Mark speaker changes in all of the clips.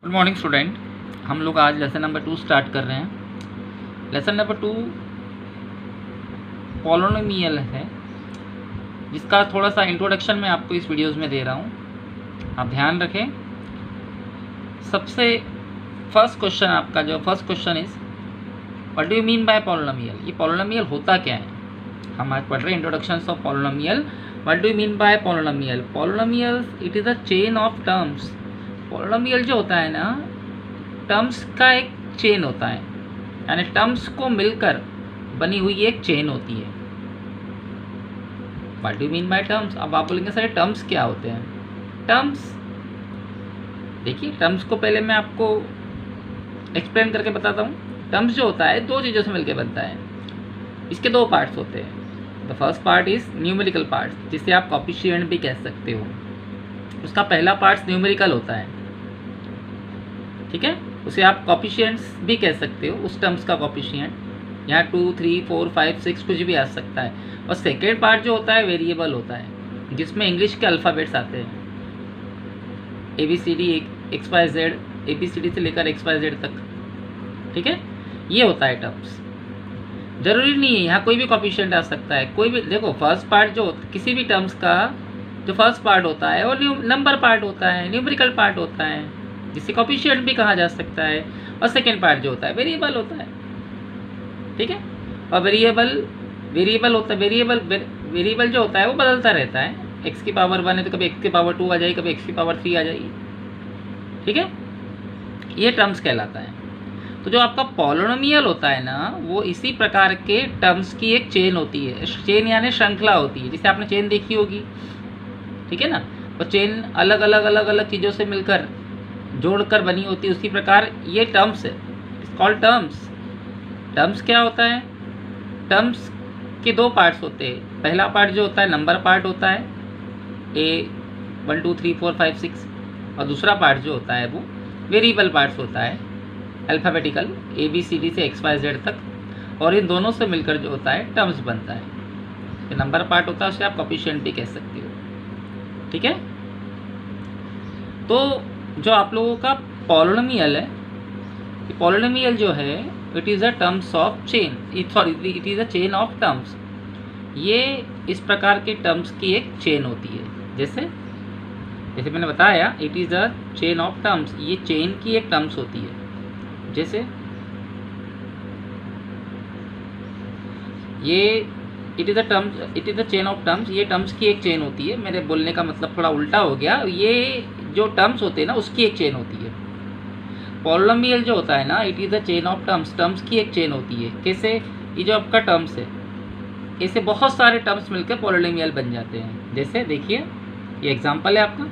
Speaker 1: Good morning student. हम लोग आज लेसन नंबर 2 स्टार्ट कर रहे हैं। लेसन नंबर 2 पॉलिनोमियल है, जिसका थोड़ा सा इंट्रोडक्शन मैं आपको इस वीडियोज़ में दे रहा हूँ। आप ध्यान रखें। सबसे फर्स्ट क्वेश्चन आपका जो first question is what do you mean by polynomial. ये पॉलिनोमियल होता क्या है? हम आज पढ़ रहे हैं introduction of polynomial. What do you mean by polynomial? Polynomial it is a chain of terms. Polynomial जो होता है ना, टर्म्स का एक चेन होता है, यानी टर्म्स को मिलकर बनी हुई एक चेन होती है। What do you mean by terms? अब आप बोलेंगे सर टर्म्स क्या होते हैं? टर्म्स देखिए, टर्म्स को पहले मैं आपको एक्सप्लेन करके बताता हूँ। टर्म्स जो होता है दो चीज़ों से मिलकर बनता है। इसके दो पार्ट्स होते हैं। The first part is numerical part, जिसे आप कोएफिशिएंट भी कह सकते हो। उसका पहला पार्ट न्यूमेरिकल होता है, ठीक है। उसे आप कोएफिशिएंट्स भी कह सकते हो, उस टर्म्स का कोएफिशिएंट। यहाँ 2, 3, 4, 5, 6 कुछ भी आ सकता है। और सेकेंड पार्ट जो होता है वेरिएबल होता है, जिसमें इंग्लिश के अल्फ़ाबेट्स आते हैं, ABCD XYZ, ABCD से लेकर XYZ तक, ठीक है। ये होता है टर्म्स। ज़रूरी नहीं है यहाँ कोई भी कोएफिशिएंट आ सकता है, कोई भी। देखो, फर्स्ट पार्ट जो किसी भी टर्म्स का जो फर्स्ट पार्ट होता है वो नंबर पार्ट होता है, न्यूमेरिकल पार्ट होता है, जिसे कोएफिशिएंट भी कहा जा सकता है। और सेकेंड पार्ट जो होता है वेरिएबल होता है, ठीक है। और वेरिएबल होता है, वेरिएबल जो होता है वो बदलता रहता है। x की पावर 1 है तो कभी x की पावर 2 आ जाएगी, कभी x की पावर 3 आ जाएगी, ठीक है। ये टर्म्स कहलाता है। तो जो आपका पॉलिनोमियल होता है ना, वो इसी प्रकार के टर्म्स की एक चेन होती है। चेन यानी श्रृंखला होती है, जिसे आपने चेन देखी होगी, ठीक है ना। वो चेन अलग अलग चीज़ों से मिलकर जोड़कर बनी होती है। उसी प्रकार ये टर्म्स है, इट्स कॉल्ड टर्म्स। टर्म्स क्या होता है? टर्म्स के दो पार्ट्स होते हैं। पहला पार्ट जो होता है नंबर पार्ट होता है, A 1 2 3 4 5 6। और दूसरा पार्ट जो होता है वो वेरिएबल पार्ट्स होता है, अल्फ़ाबेटिकल ABCD से XYZ तक। और इन दोनों से मिलकर जो होता है टर्म्स बनता है। जो नंबर पार्ट होता है उसे आप कोएफिशिएंट भी कह सकते हो, ठीक है। तो जो आप लोगों का पॉलिनोमियल है, ये पॉलिनोमियल जो है it is a terms of chain, it is a chain of terms. ये इस प्रकार के टर्म्स की एक चेन होती है। जैसे मैंने बताया, it is a chain of terms. ये चेन की एक टर्म्स होती है। जैसे ये it is a chain of terms, ये टर्म्स की एक चेन होती है। मेरे बोलने का मतलब थोड़ा उल्टा हो गया। ये जो टर्म्स होते हैं ना, उसकी एक चेन होती है। पॉलिनोमियल जो होता है ना, it is a chain of terms, terms की एक चेन होती है। कैसे? ये जो आपका टर्म्स है, इससे बहुत सारे टर्म्स मिलकर पॉलिनोमियल बन जाते हैं। जैसे देखिए, ये एग्जांपल है आपका,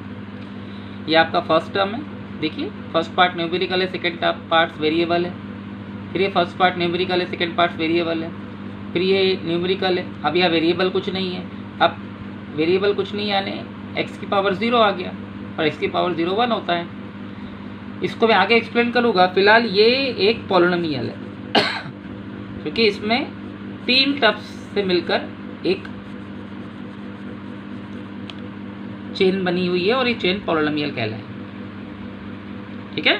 Speaker 1: ये आपका फर्स्ट टर्म है। देखिए, फर्स्ट पार्ट न्यूमेरिकल है, सेकेंड पार्ट वेरिएबल है। फिर ये फर्स्ट पार्ट न्यूमेरिकल है, सेकेंड पार्ट वेरिएबल है। फिर ये न्यूमेरिकल है, अब यह वेरिएबल कुछ नहीं है। अब वेरिएबल कुछ नहीं यानी x की पावर 0 आ गया, और x की पावर 0 1 होता है। इसको मैं आगे एक्सप्लेन करूँगा। फिलहाल ये एक पॉलिनोमियल है क्योंकि इसमें 3 टर्म्स से मिलकर एक चेन बनी हुई है, और ये चेन पॉलिनोमियल कहलाए, ठीक है।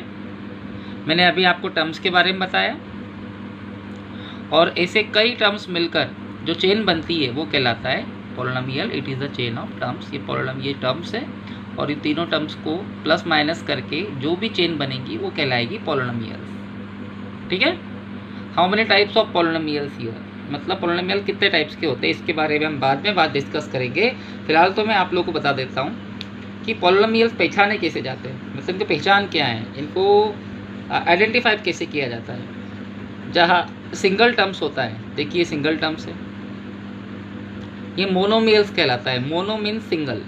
Speaker 1: मैंने अभी आपको टर्म्स के बारे में बताया, और ऐसे कई टर्म्स मिलकर जो चेन बनती है वो कहलाता है polynomial. It is a chain of terms. ये टर्म्स है, और ये तीनों टर्म्स को प्लस माइनस करके जो भी चेन बनेगी वो कहलाएगी पॉलिनोमियल, ठीक है। How many types of polynomials here, मतलब पॉलिनोमियल कितने टाइप्स के होते हैं, इसके बारे में हम बाद में डिस्कस करेंगे। फिलहाल तो मैं आप लोगों को बता देता हूँ कि पॉलिनोमियल्स पहचाने कैसे जाते हैं, मतलब इनकी पहचान क्या है, इनको आइडेंटिफाई कैसे किया जाता है। जहाँ सिंगल टर्म्स होता है, देखिए सिंगल टर्म्स है, ये मोनोमियल्स कहलाता है। मोनो मीन सिंगल,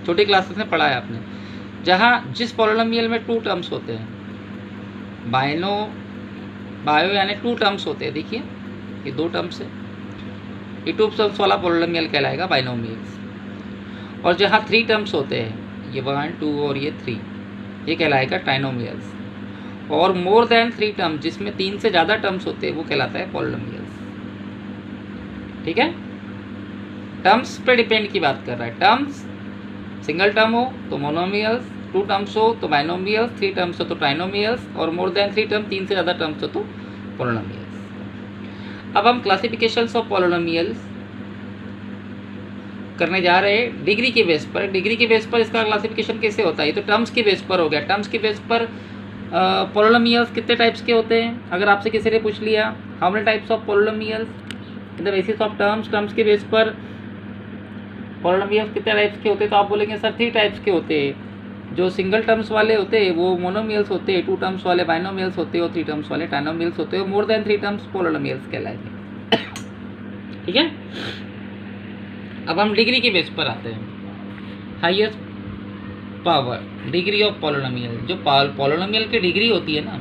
Speaker 1: छोटी क्लासेस में पढ़ा है आपने। जहाँ जिस पॉलिनोमियल में 2 टर्म्स होते हैं, बायो यानी 2 टर्म्स होते हैं। देखिए ये 2 टर्म्स है, ये 2 टर्म्स वाला पॉलिनोमियल कहलाएगा बाइनोमियल्स। और जहाँ 3 टर्म्स होते हैं, ये 1 2 और ये 3, ये कहलाएगा ट्राइनोमियल्स। और मोर देन 3 टर्म्स, जिसमें 3 से ज़्यादा टर्म्स होते हैं, वो कहलाता है पॉलिनोमियल्स, ठीक है। टर्म्स पे डिपेंड की बात कर रहा है। टर्म्स सिंगल टर्म हो तो मोनोमियल्स, 2 टर्म्स हो तो बाइनोमियल्स, 3 टर्म्स हो तो ट्राइनोमियल्स, और मोर देन 3 टर्म, 3 से ज़्यादा टर्म्स हो तो पॉलिनोमियल्स। अब हम क्लासिफिकेशंस ऑफ पॉलिनोमियल्स करने जा रहे हैं डिग्री के बेस पर। डिग्री के बेस पर इसका क्लासिफिकेशन कैसे होता है? ये तो टर्म्स के बेस पर हो गया। टर्म्स के बेस पर पॉलिनोमियल्स कितने टाइप्स के होते हैं? अगर आपसे किसी ने पूछ लिया how many types of polynomials in the basis of terms, terms के बेस पर पॉलिनोमियल्स कितने टाइप्स के होते हैं, तो आप बोलेंगे सर 3 टाइप्स के होते हैं। जो सिंगल टर्म्स वाले होते हैं वो मोनोमियल्स होते हैं, 2 टर्म्स वाले बाइनोमियल्स होते हैं, और 3 टर्म्स वाले ट्राइनोमियल्स होते हैं, मोर देन 3 टर्म्स पॉलिनोमियल्स कहलाएंगे। ठीक है, अब हम डिग्री के बेस पर आते हैं। Highest power degree of polynomial, जो पॉलिनोमियल की डिग्री होती है ना,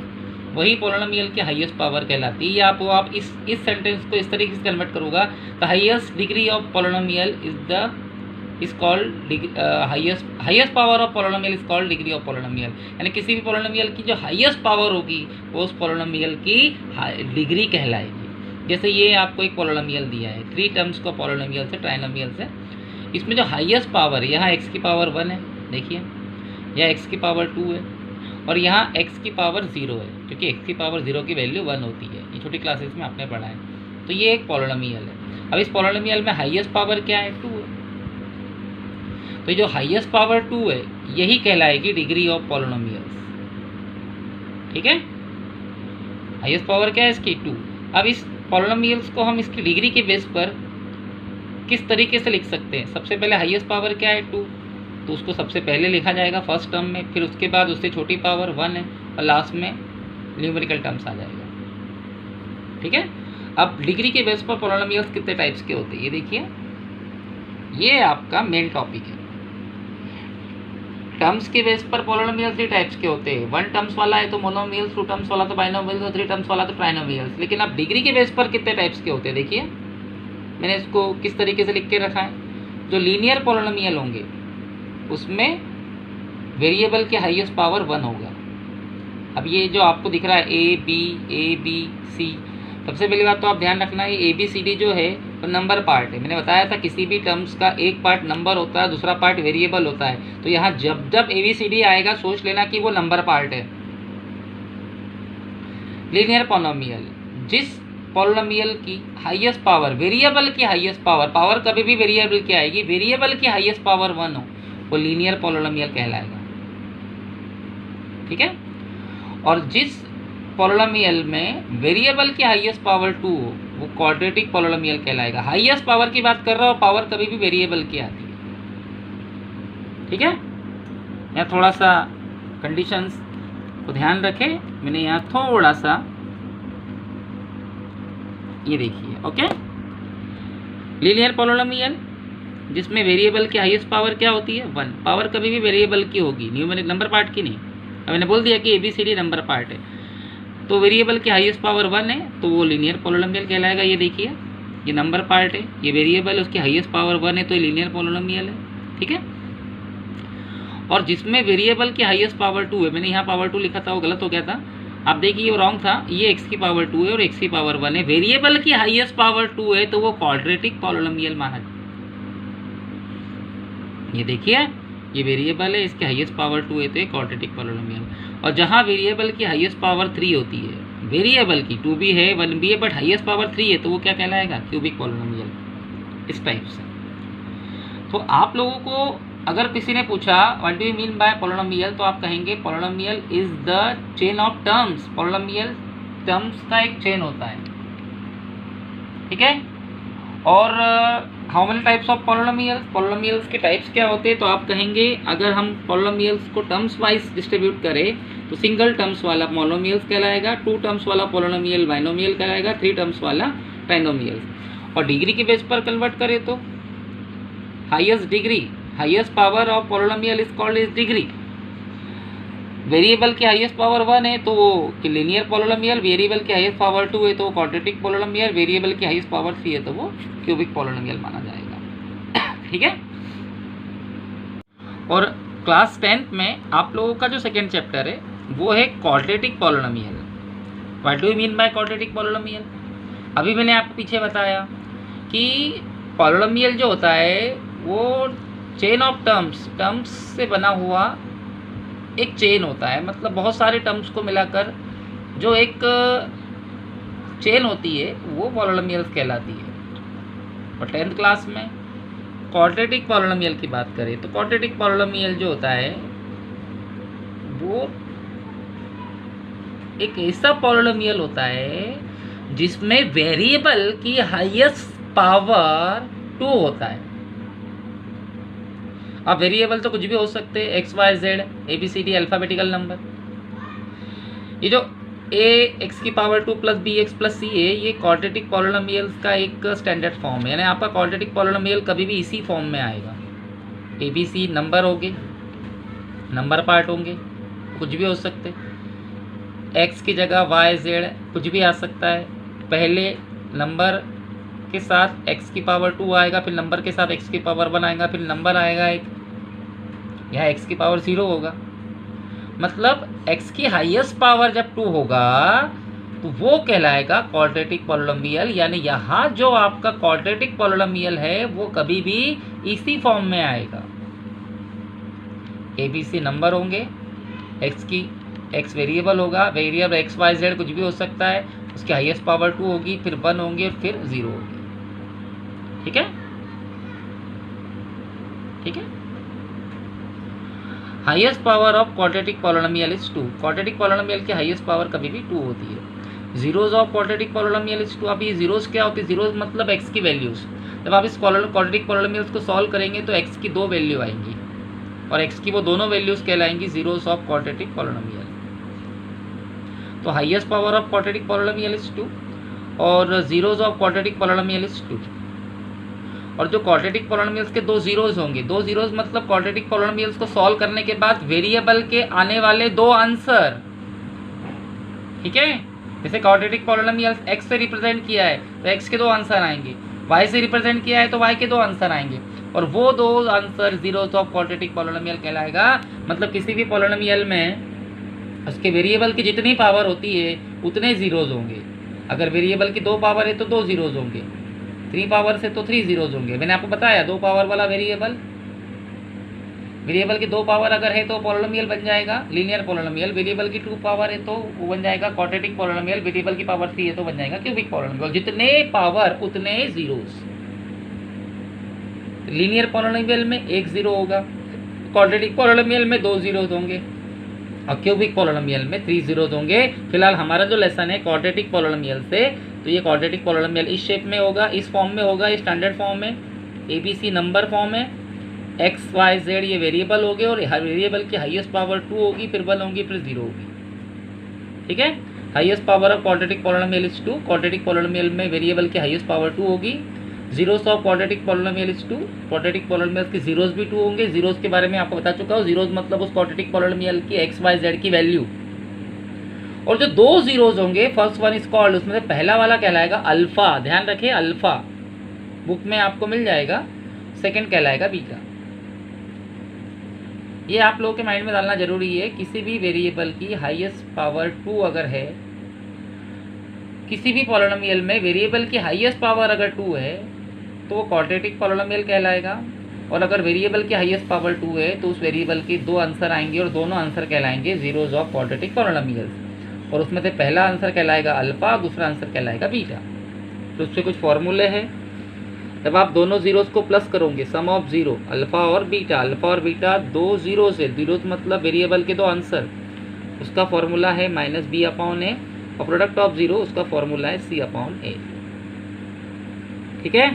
Speaker 1: वही पॉलिनोमियल की हाईएस्ट पावर कहलाती है। या आप इस सेंटेंस को इस तरीके से कन्वर्ट करूँगा, the highest degree of polynomial is called highest power of polynomial is called degree of polynomial. यानी किसी भी पॉलिनोमियल की जो हाईएस्ट पावर होगी वो उस पॉलिनोमियल की डिग्री कहलाएगी। जैसे ये आपको एक पॉलिनोमियल दिया है, 3 टर्म्स का पॉलिनोमियल से, ट्राइनोमियल से, इसमें जो हाईएस्ट पावर है, यहाँ x की पावर 1 है, देखिए, यहाँ x की पावर 2 है, और यहाँ x की पावर 0 है, क्योंकि x की पावर 0 की वैल्यू 1 होती है। ये छोटी क्लासेस में आपने पढ़ा है। तो ये एक पॉलिनोमियल है। अब इस पॉलिनोमियल में हाईएस्ट पावर क्या है? 2 है। तो ये जो हाईएस्ट पावर 2 है यही कहलाएगी डिग्री ऑफ पॉलिनोमियल्स। ठीक है, हाईएस्ट पावर क्या है इसकी? 2। अब इस पॉलिनोमियल्स को हम इसकी डिग्री के बेस पर किस तरीके से लिख सकते हैं? सबसे पहले हाईएस्ट पावर क्या है? 2, तो उसको सबसे पहले लिखा जाएगा फर्स्ट टर्म में, फिर उसके बाद उससे छोटी पावर 1 है, और लास्ट में न्यूमेरिकल टर्म्स आ जाएगा। ठीक है, अब डिग्री के बेस पर पॉलिनोमियल्स कितने टाइप्स के होते हैं ये देखिए, ये आपका मेन टॉपिक है। टर्म्स के बेस पर पॉलिनोमियल्स 3 टाइप्स के होते हैं। 1 टर्म्स वाला है तो मोनोमियल्स, 2 टर्म्स वाला तो बाइनोमियल्स, और 3 टर्म्स वाला तो ट्राइनोमियल्स। लेकिन अब डिग्री के बेस पर कितने टाइप्स के होते हैं देखिए, मैंने इसको किस तरीके से लिख के रखा है। जो लीनियर पॉलिनोमियल होंगे उसमें वेरिएबल की हाईएस्ट पावर 1 होगा। अब ये जो आपको दिख रहा है ए बी सी, सबसे पहली बात तो आप ध्यान रखना है ABCD जो है तो नंबर पार्ट है। मैंने बताया था किसी भी टर्म्स का एक पार्ट नंबर होता है, दूसरा पार्ट वेरिएबल होता है। तो यहाँ जब जब ABCD आएगा सोच लेना कि वो नंबर पार्ट है। लीनियर पॉलिनोमियल, जिस पॉलिनोमियल की हाईएस्ट पावर, वेरिएबल की हाईएस्ट पावर, पावर कभी भी वेरिएबल की आएगी, वेरिएबल की हाईएस्ट पावर 1 हो, वो लीनियर पॉलिनोमियल कहलाएगा। ठीक है, और जिस पॉलिनोमियल में वेरिएबल की हाईएस्ट पावर 2 हो वो क्वाड्रेटिक पॉलिनोमियल कहलाएगा। हाईएस्ट पावर की बात कर रहा हूँ, पावर कभी भी वेरिएबल की आती है। ठीक है, यहाँ थोड़ा सा कंडीशंस को ध्यान रखें, मैंने यहाँ थोड़ा सा ये देखिए। ओके, लीनियर पॉलिनोमियल जिसमें वेरिएबल की हाईएस्ट पावर क्या होती है? 1। पावर कभी भी वेरिएबल की होगी, न्यूमेरिक नंबर पार्ट की नहीं। अब मैंने बोल दिया कि ABCD नंबर पार्ट है, तो वेरिएबल की हाईएस्ट पावर 1 है तो वो लीनियर पॉलिनोमियल कहलाएगा। ये देखिए, ये नंबर पार्ट है, ये वेरिएबल, उसकी हाईएस्ट पावर 1 है तो ये लीनियर पॉलिनोमियल है। ठीक है, और जिसमें वेरिएबल की हाईएस्ट पावर 2 है, मैंने यहाँ पावर 2 लिखा था वो गलत हो गया था, आप देखिए वो रॉन्ग था, ये x की पावर 2 है और x की पावर 1 है। वेरिएबल की हाईएस्ट पावर 2 है तो वो क्वाड्रेटिक पॉलिनोमियल माना जाए। ये देखिए, ये वेरिएबल है, इसकी हाईएस्ट पावर 2 है तो ये क्वाड्रेटिक पॉलिनोमियल। और जहाँ वेरिएबल की हाईएस्ट पावर 3 होती है, वेरिएबल की 2 भी है 1 भी है बट हाईएस्ट पावर 3 है तो वो क्या कहलाएगा? Cubic polynomial. इस टाइप से। तो आप लोगों को अगर किसी ने पूछा what do you mean by polynomial, तो आप कहेंगे polynomial is the chain of terms. Polynomial terms का एक चेन होता है। ठीक है, और how many types of polynomials, polynomials के टाइप्स क्या होते हैं, तो आप कहेंगे अगर हम पॉलिनोमियल्स को टर्म्स वाइज डिस्ट्रीब्यूट करें तो सिंगल टर्म्स वाला मोनोमियल्स कहलाएगा, 2 टर्म्स वाला पॉलिनोमियल बाइनोमियल कहलाएगा, 3 टर्म्स वाला ट्राइनोमियल्स। और डिग्री के बेस पर कन्वर्ट करें तो highest degree, highest power of polynomial is called is degree. Variable की हाईएस्ट पावर 1 है तो वो लीनियर पॉलिनोमियल, वेरिएबल की हाईएस्ट पावर 2 है तो वो क्वाड्रेटिक पॉलिनोमियल, वेरिएबल की हाईएस्ट पावर 3 है तो वो क्यूबिक पॉलिनोमियल माना जाएगा। ठीक है, और क्लास 10th में आप लोगों का जो सेकेंड चैप्टर है वो है quadratic polynomial. What do you mean by quadratic polynomial? अभी मैंने आपको पीछे बताया कि पॉलिनोमियल जो होता है वो चेन ऑफ टर्म्स से बना हुआ एक चेन होता है, मतलब बहुत सारे टर्म्स को मिलाकर जो एक चेन होती है वो पॉलिनोमियल्स कहलाती है। और 10th क्लास में क्वाड्रेटिक पॉलिनोमियल की बात करें तो क्वाड्रेटिक पॉलिनोमियल जो होता है वो एक ऐसा पॉलिनोमियल होता है जिसमें वेरिएबल की हाईएस्ट पावर 2 होता है। अब वेरिएबल तो कुछ भी हो सकते हैं, x y z a b c d alphabetical number. ये जो ए एक्स की power 2 plus b x plus c है, ये क्वाड्रेटिक पॉलिनोमियल्स का एक स्टैंडर्ड फॉर्म है। यानी आपका क्वाड्रेटिक पॉलिनोमियल कभी भी इसी फॉर्म में आएगा। ए बी सी नंबर होंगे, नंबर पार्ट होंगे, कुछ भी हो सकते, एक्स की जगह वाई जेड कुछ भी आ सकता है। पहले नंबर के साथ एक्स की पावर 2 आएगा, फिर नंबर के साथ एक्स की पावर 1 आएगा, फिर नंबर आएगा एक, यहाँ एक्स की पावर 0 होगा। मतलब x की हाईएस्ट पावर जब 2 होगा तो वो कहलाएगा क्वाड्रेटिक पॉलिनोमियल। यानी यहाँ जो आपका क्वाड्रेटिक पॉलिनोमियल है वो कभी भी इसी फॉर्म में आएगा। ए बी सी नंबर होंगे, एक्स वेरिएबल होगा, वेरिएबल एक्स वाई जेड कुछ भी हो सकता है, उसकी हाईएस्ट पावर 2 होगी, फिर 1 होंगे, फिर 0 होगी। ठीक है, ठीक है। Highest power of quadratic polynomial is 2। Quadratic polynomial की हाईएस्ट पावर कभी भी 2 होती है। Zeros of quadratic polynomial is 2। अब ये जीरोज क्या होती है? जीरोज मतलब एक्स की वैल्यूज। जब आप इस क्वाड्रेटिक पॉलिनोमियल्स को सॉल्व करेंगे तो एक्स की 2 वैल्यू आएंगी और एक्स की वो दोनों वैल्यूज कहलाएंगी जीरोज ऑफ क्वाड्रेटिक पॉलिनोमियल। तो highest power of quadratic polynomial is 2 और zeros of quadratic polynomial is 2। और जो क्वाड्रेटिक पॉलिनोमियल्स के 2 जीरोज होंगे, 2 जीरोज मतलब क्वाड्रेटिक पॉलिनोमियल्स को सॉल्व करने के बाद वेरिएबल के आने वाले 2 आंसर। ठीक है, जैसे क्वाड्रेटिक पॉलिनोमियल्स x से रिप्रेजेंट किया है तो x के 2 आंसर आएंगे, y से रिप्रेजेंट किया है तो y के 2 आंसर आएंगे, और वो 2 answer zeros of quadratic polynomial कहलाएगा। मतलब किसी भी पॉलिनोमियल में उसके वेरिएबल की जितनी पावर होती है उतने जीरोज होंगे। अगर वेरिएबल की 2 पावर है तो 2 जीरोज होंगे, 3 पावर से तो 3 जीरोज होंगे। मैंने आपको बताया 2 पावर वाला वेरिएबल की 2 पावर अगर है तो पॉलिनोमियल बन जाएगा लीनियर पॉलिनोमियल। वेरिएबल की 2 पावर है तो वो बन जाएगा क्वाड्रेटिक पॉलिनोमियल। वेरिएबल की पावर 3 है तो बन जाएगा क्यूबिक पॉलिनोमियल। जितने पावर उतने जीरोज। लीनियर पॉलिनोमियल में 1 जीरो होगा, क्वाड्रेटिक पॉलिनोमियल में 2 जीरोज होंगे और क्यूबिक पॉलिनोमियल में 3 जीरोज होंगे। फिलहाल हमारा जो लेसन है क्वाड्रेटिक पॉलिनोमियल से, तो ये क्वाड्रेटिक पॉलिनोमियल इस शेप में होगा, इस फॉर्म में होगा, ये स्टैंडर्ड फॉर्म है, ABC नंबर फॉर्म है, एक्स वाई जेड ये वेरिएबल हो गए और वेरिएबल की हाईएस्ट पावर 2 होगी, फिर 1 होगी, फिर 0 होगी। ठीक है, highest power of quadratic polynomial is 2। Quadratic polynomial में वेरिएबल की हाईएस्ट पावर 2 होगी। Zeros of quadratic polynomial is 2। Quadratic polynomial की जीरोस भी 2 होंगे। जीरोस के बारे में आपको बता चुका हूँ। जीरोस मतलब उस क्वाड्रेटिक पॉलिनोमियल की एक्स वाई जेड की वैल्यू। और जो 2 जीरोज होंगे, फर्स्ट वन इज कॉल्ड, उसमें से पहला वाला कहलाएगा अल्फा। ध्यान रखिए अल्फा, बुक में आपको मिल जाएगा। सेकंड कहलाएगा बीटा। ये आप लोगों के माइंड में डालना जरूरी है। किसी भी वेरिएबल की हाईएस्ट पावर 2 अगर है, किसी भी पॉलिनोमियल में वेरिएबल की हाईएस्ट पावर अगर 2 है तो वो क्वाड्रेटिक पॉलिनोमियल कहलाएगा। और अगर वेरिएबल की हाईएस्ट पावर 2 है तो उस वेरिएबल के 2 आंसर आएंगे और दोनों आंसर कहलाएंगे जीरोज ऑफ क्वाड्रेटिक पॉलिनोमियल्स। और उसमें से पहला आंसर कहलाएगा अल्फा, दूसरा आंसर कहलाएगा बीटा। तो उससे कुछ फॉर्मूले हैं। जब आप दोनों जीरोस को प्लस करोगे, सम ऑफ जीरो अल्फा और बीटा, अल्फा और बीटा 2 जीरोस है, जीरोस मतलब वेरिएबल के 2 आंसर, उसका फॉर्मूला है -b/a और प्रोडक्ट ऑफ जीरो उसका फॉर्मूला है c/a। ठीक है,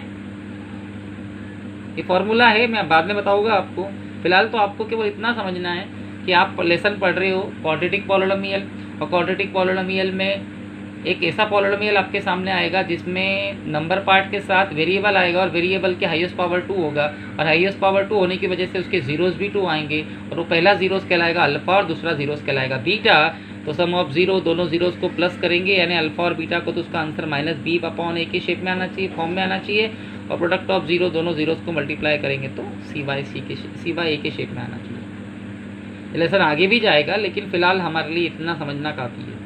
Speaker 1: ये फॉर्मूला है, मैं बाद में बताऊंगा आपको। फिलहाल तो आपको केवल इतना समझना है कि आप लेसन पढ़ रहे हो क्वाड्रेटिक पॉलिनोमियल, और क्वाड्रेटिक पॉलिनोमियल में एक ऐसा पॉलिनोमियल आपके सामने आएगा जिसमें नंबर पार्ट के साथ वेरिएबल आएगा और वेरिएबल के हाईएस्ट पावर 2 होगा, और हाईएस्ट पावर 2 होने की वजह से उसके जीरोस भी 2 आएंगे, और वो पहला जीरोस कहलाएगा अल्फा और दूसरा जीरोस कहलाएगा बीटा। तो सम ऑफ जीरो, दोनों जीरोस को प्लस करेंगे यानी अल्फा और बीटा को, तो उसका आंसर -b/a के शेप में आना चाहिए, फॉर्म में आना चाहिए। और प्रोडक्ट ऑफ जीरो, दोनों जीरोस को मल्टीप्लाई करेंगे तो c/a के शेप में आना चाहिए। लेसन आगे भी जाएगा लेकिन फ़िलहाल हमारे लिए इतना समझना काफ़ी है।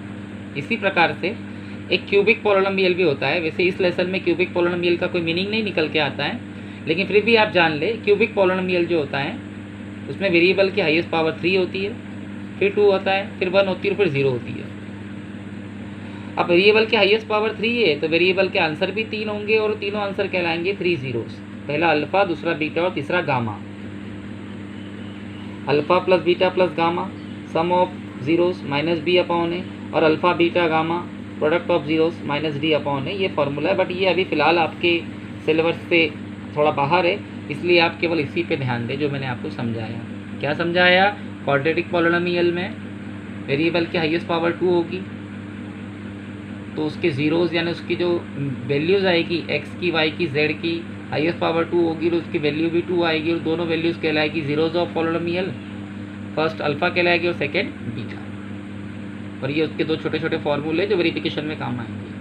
Speaker 1: इसी प्रकार से एक क्यूबिक पॉलिनोमियल भी होता है। वैसे इस लेसन में क्यूबिक पॉलिनोमियल का कोई मीनिंग नहीं निकल के आता है, लेकिन फिर भी आप जान ले, क्यूबिक पॉलिनोमियल जो होता है उसमें वेरिएबल की हाईएस्ट पावर 3 होती है, फिर 2 होता है, फिर 1 होती है, फिर 0 होती है। अब वेरिएबल के हाईएस्ट पावर 3 है तो वेरिएबल के आंसर भी 3 होंगे और तीनों आंसर कहलाएंगे 3 जीरोस। पहला अल्फा, दूसरा बीटा और तीसरा gamma. Alpha plus beta plus gamma, sum of zeros minus b upon a, और alpha beta gamma product of zeros minus d upon a, ये फॉर्मूला है। बट ये अभी फ़िलहाल आपके सिलेबस से थोड़ा बाहर है, इसलिए आप केवल इसी पे ध्यान दें जो मैंने आपको समझाया। क्या समझाया? क्वाड्रेटिक पॉलिनोमियल में वेरिएबल की हाईएस्ट पावर 2 होगी तो उसके ज़ीरोज़ यानी उसकी जो वैल्यूज़ आएगी x की, y की, z की हाईएस्ट पावर 2 होगी तो उसकी वैल्यू भी 2 आएगी और दोनों वैल्यूज़ कहलाएगी zeros of polynomial. First alpha कहलाएगी और सेकेंड बीटा। और ये उसके दो छोटे छोटे फॉर्मूले जो वेरिफिकेशन में काम आएंगे।